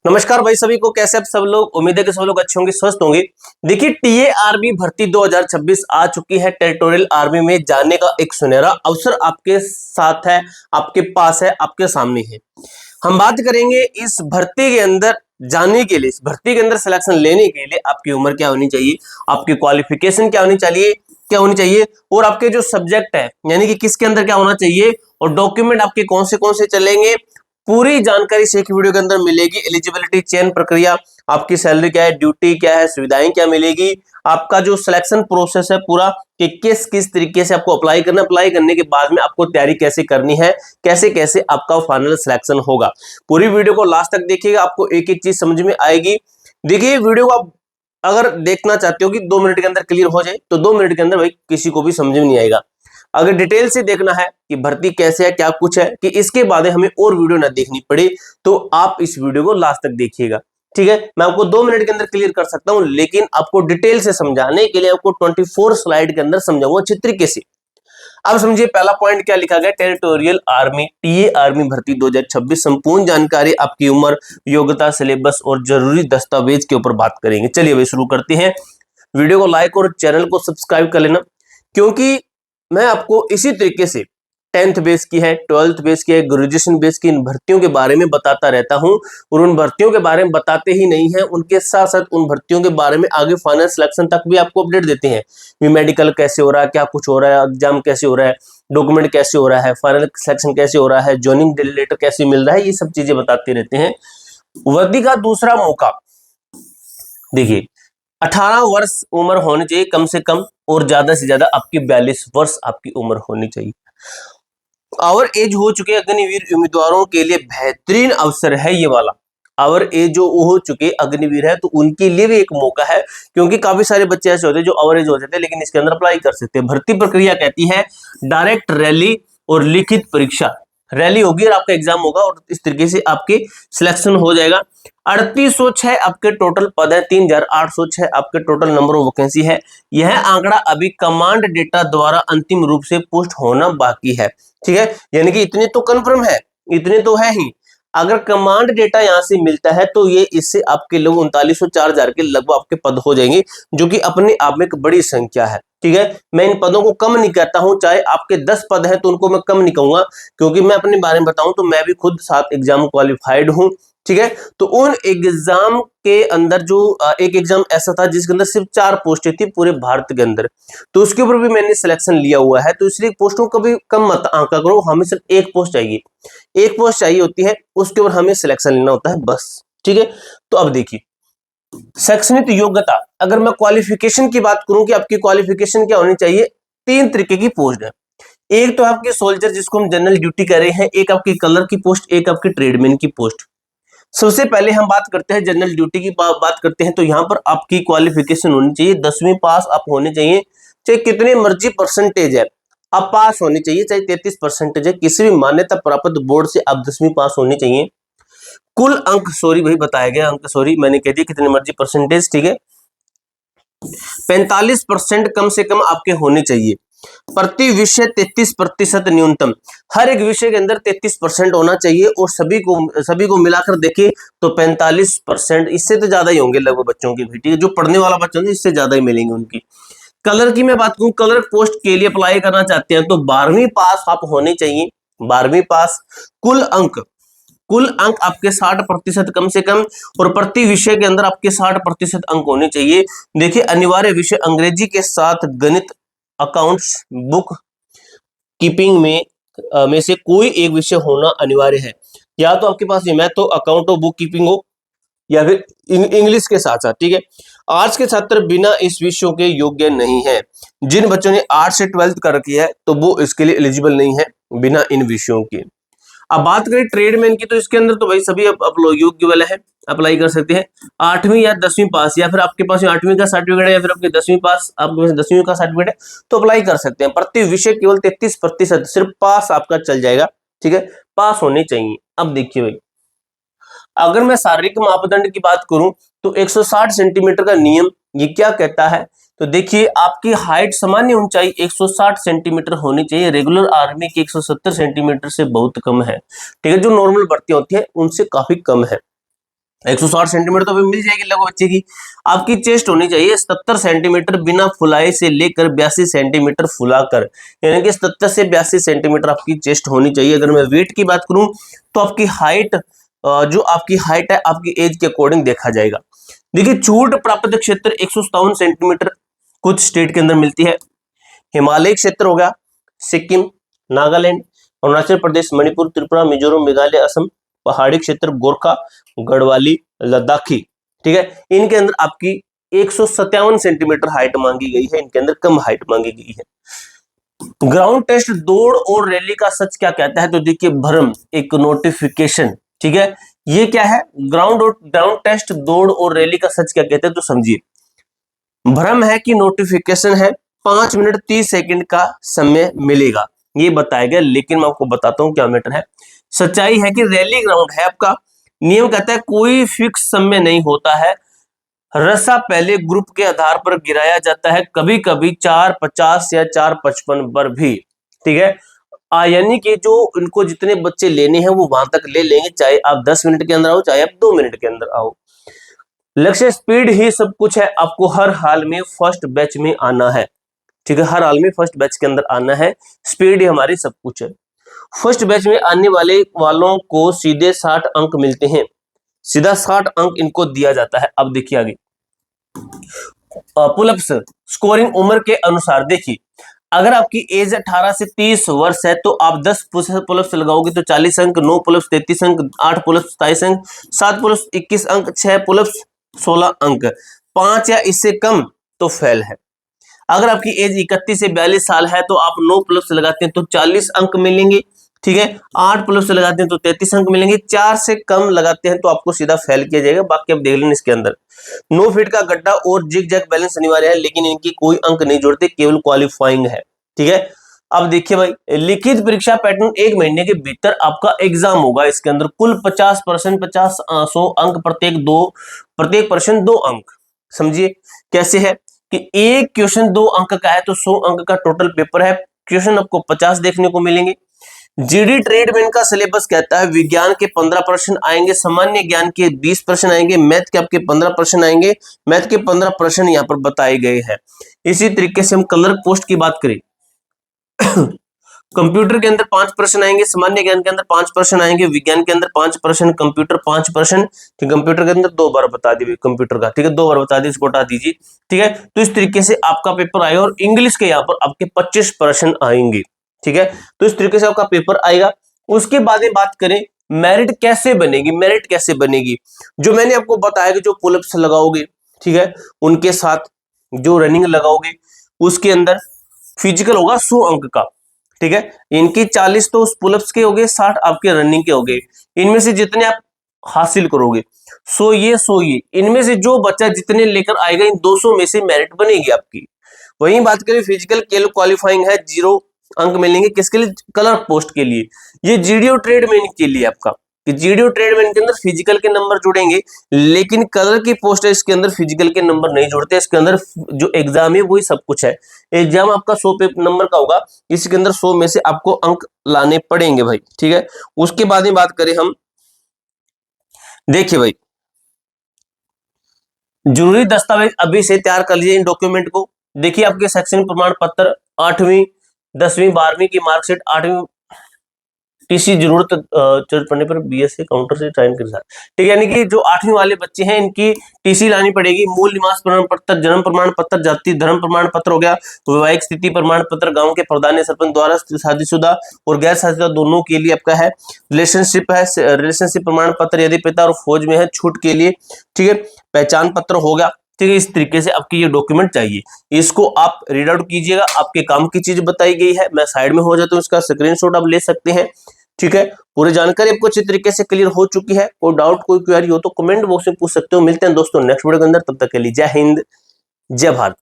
नमस्कार भाई सभी को, कैसे आप सब लोग। उम्मीद है कि सब लोग अच्छे होंगे, स्वस्थ होंगे। देखिए, टीए आर्मी भर्ती 2026 आ चुकी है। टेरिटोरियल आर्मी में जाने का एक सुनहरा अवसर आपके साथ है, आपके पास है, आपके सामने है। हम बात करेंगे इस भर्ती के अंदर जाने के लिए, इस भर्ती के अंदर सिलेक्शन लेने के लिए आपकी उम्र क्या होनी चाहिए, आपकी क्वालिफिकेशन क्या होनी चाहिए और आपके जो सब्जेक्ट है यानी कि किसके अंदर क्या होना चाहिए और डॉक्यूमेंट आपके कौन से चलेंगे, पूरी जानकारी से एक वीडियो के अंदर मिलेगी। एलिजिबिलिटी, चयन प्रक्रिया, आपकी सैलरी क्या है, ड्यूटी क्या है, सुविधाएं क्या मिलेगी, आपका जो सिलेक्शन प्रोसेस है पूरा कि किस किस तरीके से आपको अप्लाई करना, अप्लाई करने के बाद में आपको तैयारी कैसे करनी है, कैसे कैसे आपका फाइनल सिलेक्शन होगा। पूरी वीडियो को लास्ट तक देखिएगा, आपको एक एक चीज समझ में आएगी। देखिए, वीडियो को आप अगर देखना चाहते हो कि 2 मिनट के अंदर क्लियर हो जाए तो 2 मिनट के अंदर भाई किसी को भी समझ में नहीं आएगा। अगर डिटेल से देखना है कि भर्ती कैसे है, क्या कुछ है, कि इसके बाद हमें और वीडियो ना देखनी पड़े, तो आप इस वीडियो को लास्ट तक देखिएगा। ठीक है, मैं आपको 2 मिनट के अंदर क्लियर कर सकता हूं, लेकिन आपको डिटेल से समझाने के लिए आपको 24 स्लाइड के अंदर समझाऊंगा अच्छी तरीके से। अब समझिए, पहला पॉइंट क्या लिखा गया, टेरिटोरियल आर्मी टीए आर्मी भर्ती 2026 संपूर्ण जानकारी, आपकी उम्र, योग्यता, सिलेबस और जरूरी दस्तावेज के ऊपर बात करेंगे। चलिए भाई शुरू करते हैं। वीडियो को लाइक और चैनल को सब्सक्राइब कर लेना, क्योंकि मैं आपको इसी तरीके से 10th बेस की है, 12th बेस की है, ग्रेजुएशन बेस की इन भर्तियों के बारे में बताता रहता हूं। और उन भर्तियों के बारे में बताते ही नहीं है, उनके साथ साथ उन भर्तियों के बारे में आगे फाइनल सिलेक्शन तक भी आपको अपडेट देते हैं। भी मेडिकल कैसे हो रहा है, क्या कुछ हो रहा है, एग्जाम कैसे हो रहा है, डॉक्यूमेंट कैसे हो रहा है, फाइनल सिलेक्शन कैसे हो रहा है, ज्वाइनिंग लेटर कैसे मिल रहा है, ये सब चीजें बताते रहते हैं। वर्दी का दूसरा मौका, देखिए 18 वर्ष उम्र होनी चाहिए कम से कम, और ज्यादा से ज्यादा आपकी 42 वर्ष आपकी उम्र होनी चाहिए। आवर एज हो चुके अग्निवीर उम्मीदवारों के लिए बेहतरीन अवसर है ये वाला। आवर एज जो हो चुके अग्निवीर है तो उनके लिए भी एक मौका है, क्योंकि काफी सारे बच्चे ऐसे होते हैं जो आवर एज हो जाते हैं लेकिन इसके अंदर अप्लाई कर सकते हैं। भर्ती प्रक्रिया कहती है डायरेक्ट रैली और लिखित परीक्षा। रैली होगी और आपका एग्जाम होगा और इस तरीके से आपके सिलेक्शन हो जाएगा। 3806 आपके टोटल पद है, 3806 आपके टोटल नंबर ऑफ वैकेंसी है। यह आंकड़ा अभी कमांड डेटा द्वारा अंतिम रूप से पुष्ट होना बाकी है। ठीक है, यानी कि इतने तो कंफर्म है, इतने तो है ही। अगर कमांड डेटा यहां से मिलता है तो ये इससे आपके लोग 3904,000 के लगभग आपके पद हो जाएंगे, जो कि अपने आप में एक बड़ी संख्या है। ठीक है, मैं इन पदों को कम नहीं कहता हूं, चाहे आपके 10 पद हैं तो उनको मैं कम नहीं कहूंगा, क्योंकि मैं अपने बारे में बताऊं तो मैं भी खुद 7 एग्जाम क्वालिफाइड हूं। ठीक है, तो उन एग्जाम के अंदर जो एक एग्जाम ऐसा था जिसके अंदर सिर्फ 4 पोस्टें थी पूरे भारत के अंदर, तो उसके ऊपर भी मैंने सिलेक्शन लिया हुआ है। तो इसलिए पोस्टों को भी कम मत आंका करो, हमें सिर्फ एक पोस्ट चाहिए, एक पोस्ट चाहिए होती है, उसके ऊपर हमें सिलेक्शन लेना होता है बस। ठीक है, तो अब देखिए शैक्षणिक योग्यता, अगर मैं क्वालिफिकेशन की बात करूं कि आपकी क्वालिफिकेशन क्या होनी चाहिए, 3 तरीके की पोस्ट है। एक तो आपके सोल्जर जिसको हम जनरल ड्यूटी कर रहे हैं, एक आपकी कलर की पोस्ट, एक आपकी ट्रेडमैन की पोस्ट। सबसे पहले हम बात करते हैं जनरल ड्यूटी की, बात करते हैं तो यहां पर आपकी क्वालिफिकेशन होनी चाहिए 10वीं पास आप होने चाहिए, चाहे कितने मर्जी परसेंटेज है आप पास होनी चाहिए, चाहे 33% है, किसी भी मान्यता प्राप्त बोर्ड से आप 10वीं पास होनी चाहिए। कुल अंक, सॉरी भाई बताया गया अंक, सॉरी मैंने कह दिया कितने मर्जी परसेंटेज। ठीक है, 45% कम से कम आपके होने चाहिए। प्रति विषय 33% न्यूनतम, हर एक विषय के अंदर 33% होना चाहिए, और सभी को मिलाकर देखिए तो 45%, इससे तो ज्यादा ही होंगे लगभग बच्चों की भी। ठीक है, जो पढ़ने वाला बच्चा है इससे ज्यादा ही मिलेंगे उनकी। कलर की मैं बात करूं, कलर पोस्ट के लिए अप्लाई करना चाहते हैं तो 12वीं पास आप होने चाहिए, 12वीं पास। कुल अंक आपके 60% कम से कम, और प्रति विषय के अंदर आपके 60% अंक होने चाहिए। देखिए, अनिवार्य विषय अंग्रेजी के साथ गणित, अकाउंट्स, बुक कीपिंग में से कोई एक विषय होना अनिवार्य है। या तो आपके पास ये मैथ हो, अकाउंट हो, बुक कीपिंग हो, या फिर इंग्लिश के साथ साथ। ठीक है, आर्ट्स के छात्र बिना इस विषयों के योग्य नहीं है। जिन बच्चों ने आर्ट्स से 12th कर रखी है तो वो इसके लिए एलिजिबल नहीं है बिना इन विषयों के। अब बात करें ट्रेडमैन की, तो इसके अंदर तो भाई सभी अब लोग योग्य वाले हैं, अप्लाई कर सकते हैं। 8वीं या 10वीं पास, या फिर आपके पास 8वीं का सर्टिफिकेट है, या फिर आपके 10वीं पास, आपके पास 10वीं का सर्टिफिकेट है तो अप्लाई कर सकते हैं। प्रति विषय केवल 33%, सिर्फ पास आपका चल जाएगा। ठीक है, पास होने चाहिए। अब देखिए भाई, अगर मैं शारीरिक मापदंड की बात करूं तो 160 सेंटीमीटर का नियम ये क्या कहता है, तो देखिए आपकी हाइट सामान्य ऊंचाई 160 सेंटीमीटर होनी चाहिए। रेगुलर आर्मी की 170 सेंटीमीटर से बहुत कम है। ठीक है, जो नॉर्मल भर्ती होती है उनसे काफी कम है। 160 सेंटीमीटर तो अभी मिल जाएगी लगभग बच्चे की। आपकी चेस्ट होनी चाहिए 77 सेंटीमीटर बिना फुलाए से लेकर 82 सेंटीमीटर फुलाकर, यानी कि 77 से 82 सेंटीमीटर आपकी चेस्ट होनी चाहिए। अगर मैं वेट की बात करूं तो आपकी हाइट, जो आपकी हाइट है आपकी एज के अकॉर्डिंग देखा जाएगा। देखिए छूट प्राप्त क्षेत्र 157 सेंटीमीटर कुछ स्टेट के अंदर मिलती है। हिमालय क्षेत्र हो गया सिक्किम, नागालैंड, अरुणाचल प्रदेश, मणिपुर, त्रिपुरा, मिजोरम, मेघालय, असम। पहाड़ी क्षेत्र गोरखा, गढ़वाली, लद्दाखी, ठीक है, इनके अंदर आपकी 157 सेंटीमीटर हाइट मांगी गई है, इनके अंदर कम हाइट मांगी गई है। ग्राउंड टेस्ट दौड़ और रैली का सच क्या कहता है, तो देखिए भ्रम एक नोटिफिकेशन, ठीक है, ये क्या है ग्राउंड टेस्ट दौड़ और रैली का सच क्या कहते हैं, तो समझिए भ्रम है कि नोटिफिकेशन है 5 मिनट 30 सेकंड का समय मिलेगा, ये बताया गया। लेकिन मैं आपको बताता हूं क्या मैटर है। सच्चाई है कि रैली ग्राउंड है आपका, नियम कहता है कोई फिक्स समय नहीं होता है, रस्सा पहले ग्रुप के आधार पर गिराया जाता है, कभी कभी 4:50 या 4:55 पर भी, ठीक है। यानी कि जो इनको जितने बच्चे लेने हैं वो वहां तक ले लेंगे, चाहे आप 10 मिनट के अंदर आओ चाहे आप 2 मिनट के अंदर आओ। लक्ष्य स्पीड ही सब कुछ है, आपको हर हाल में फर्स्ट बैच में आना है, ठीक है, हर हाल में फर्स्ट बैच के अंदर आना है, स्पीड ही हमारी सब कुछ है। फर्स्ट बैच में आने वालों को सीधे 60 अंक मिलते हैं, सीधा 60 अंक इनको दिया जाता है। अब देखिए आगे पुलअप्स स्कोरिंग उम्र के अनुसार, देखिए अगर आपकी एज 18 से 30 वर्ष है तो आप 10 पुलअप्स लगाओगे तो 40 अंक, 9 पुलअप्स 33 अंक, 8 पुलअप्स 27 अंक, 7 पुलअप्स 21 अंक, 6 पुलअप्स 16 अंक, 5 या इससे कम तो फेल है। अगर आपकी एज 31 से 42 साल है तो आप 9 पुलअप्स लगाते हैं तो 40 अंक मिलेंगे, ठीक है, 8 पुलअप्स लगाते हैं तो 33 अंक मिलेंगे, 4 से कम लगाते हैं तो आपको सीधा फेल किया जाएगा। बाकी आप देख लेना इसके अंदर 9 फीट का गड्ढा और जिग जैग बैलेंस अनिवार्य है, लेकिन इनकी कोई अंक नहीं जोड़ते, केवल क्वालिफाइंग है, ठीक है। अब देखिए भाई लिखित परीक्षा पैटर्न 1 महीने के भीतर आपका एग्जाम होगा, इसके अंदर कुल 50% 100 अंक, प्रत्येक प्रश्न 2 अंक। समझिए कैसे है कि एक क्वेश्चन 2 अंक का है तो 100 अंक का टोटल पेपर है, क्वेश्चन आपको 50 देखने को मिलेंगे। जीडी ट्रेडमैन का सिलेबस कहता है विज्ञान के 15 प्रश्न आएंगे, सामान्य ज्ञान के 20 प्रश्न आएंगे, मैथ के आपके 15 प्रश्न आएंगे, मैथ के 15 प्रश्न यहाँ पर बताए गए हैं। इसी तरीके से हम क्लर्क पोस्ट की बात करें कंप्यूटर के अंदर 5 प्रश्न आएंगे, सामान्य ज्ञान के अंदर 5 प्रश्न आएंगे, विज्ञान के अंदर 5 प्रश्न, कंप्यूटर 5 प्रश्न, ठीक, कंप्यूटर के अंदर 2 बार बता दीजिए कंप्यूटर का, ठीक है, 2 बार बता दीजिए, इसको हटा दीजिए, ठीक है। तो इस तरीके से आपका पेपर आएगा और इंग्लिश के यहाँ पर आपके 25 प्रश्न आएंगे, ठीक है। तो इस तरीके से आपका पेपर आएगा। उसके बाद में बात करें मेरिट कैसे बनेगी, मेरिट कैसे बनेगी, जो मैंने आपको बताया कि जो पुलअप्स लगाओगे, ठीक है, उनके साथ जो रनिंग लगाओगे उसके अंदर फिजिकल होगा 100 अंक का, ठीक है, इनकी 40 तो पुलअप्स के हो गए, 60 आपके रनिंग के हो गए, इनमें से जितने आप हासिल करोगे 100 ये, इनमें से जो बच्चा जितने लेकर आएगा इन 200 में से मेरिट बनेगी आपकी। वहीं बात करें फिजिकल के लिए क्वालिफाइंग है, 0 अंक मिलेंगे, किसके लिए, क्लर्क पोस्ट के लिए। ये जीडीओ ट्रेडमैन के लिए आपका, कि जीडीओ ट्रेडमैन के अंदर फिजिकल के नंबर जुड़ेंगे, लेकिन कलर की पोस्ट है इसके अंदर फिजिकल के नंबर नहीं जुड़ते, इसके अंदर जो एग्जाम है वही सब कुछ है। एग्जाम आपका 100 नंबर का होगा, इसके अंदर 100 में से आपको अंक लाने पड़ेंगे भाई, ठीक है। उसके बाद में बात करें हम, देखिए भाई जरूरी दस्तावेज अभी से तैयार कर लीजिए इन डॉक्यूमेंट को। देखिए आपके शैक्षणिक प्रमाण पत्र, 8वीं 10वीं 12वीं की मार्कशीट, 8वीं टीसी जरूरत पड़ने पर बीएससी काउंटर से ज्वाइन कर सकते, ठीक है, यानी कि जो 8वीं वाले बच्चे हैं इनकी टीसी लानी पड़ेगी। मूल निवास प्रमाण पत्र, जन्म प्रमाण पत्र, जाति धर्म प्रमाण पत्र हो गया, वैवाहिक स्थिति प्रमाण पत्र, गांव के प्रधान या सरपंच द्वारा शादीशुदा और गैर शादीशुदा दोनों के लिए आपका है। रिलेशनशिप है, रिलेशनशिप प्रमाण पत्र यदि पिता और फौज में है छूट के लिए, ठीक है। पहचान पत्र हो गया, ठीक है। इस तरीके से आपके ये डॉक्यूमेंट चाहिए, इसको आप रीड आउट कीजिएगा, आपके काम की चीज बताई गई है, मैं साइड में हो जाता हूँ, इसका स्क्रीनशॉट आप ले सकते हैं, ठीक है। पूरी जानकारी आपको अच्छी तरीके से क्लियर हो चुकी है। कोई डाउट कोई क्वेरी हो तो कमेंट बॉक्स में पूछ सकते हो। मिलते हैं दोस्तों नेक्स्ट वीडियो के अंदर, तब तक के लिए जय हिंद जय भारत।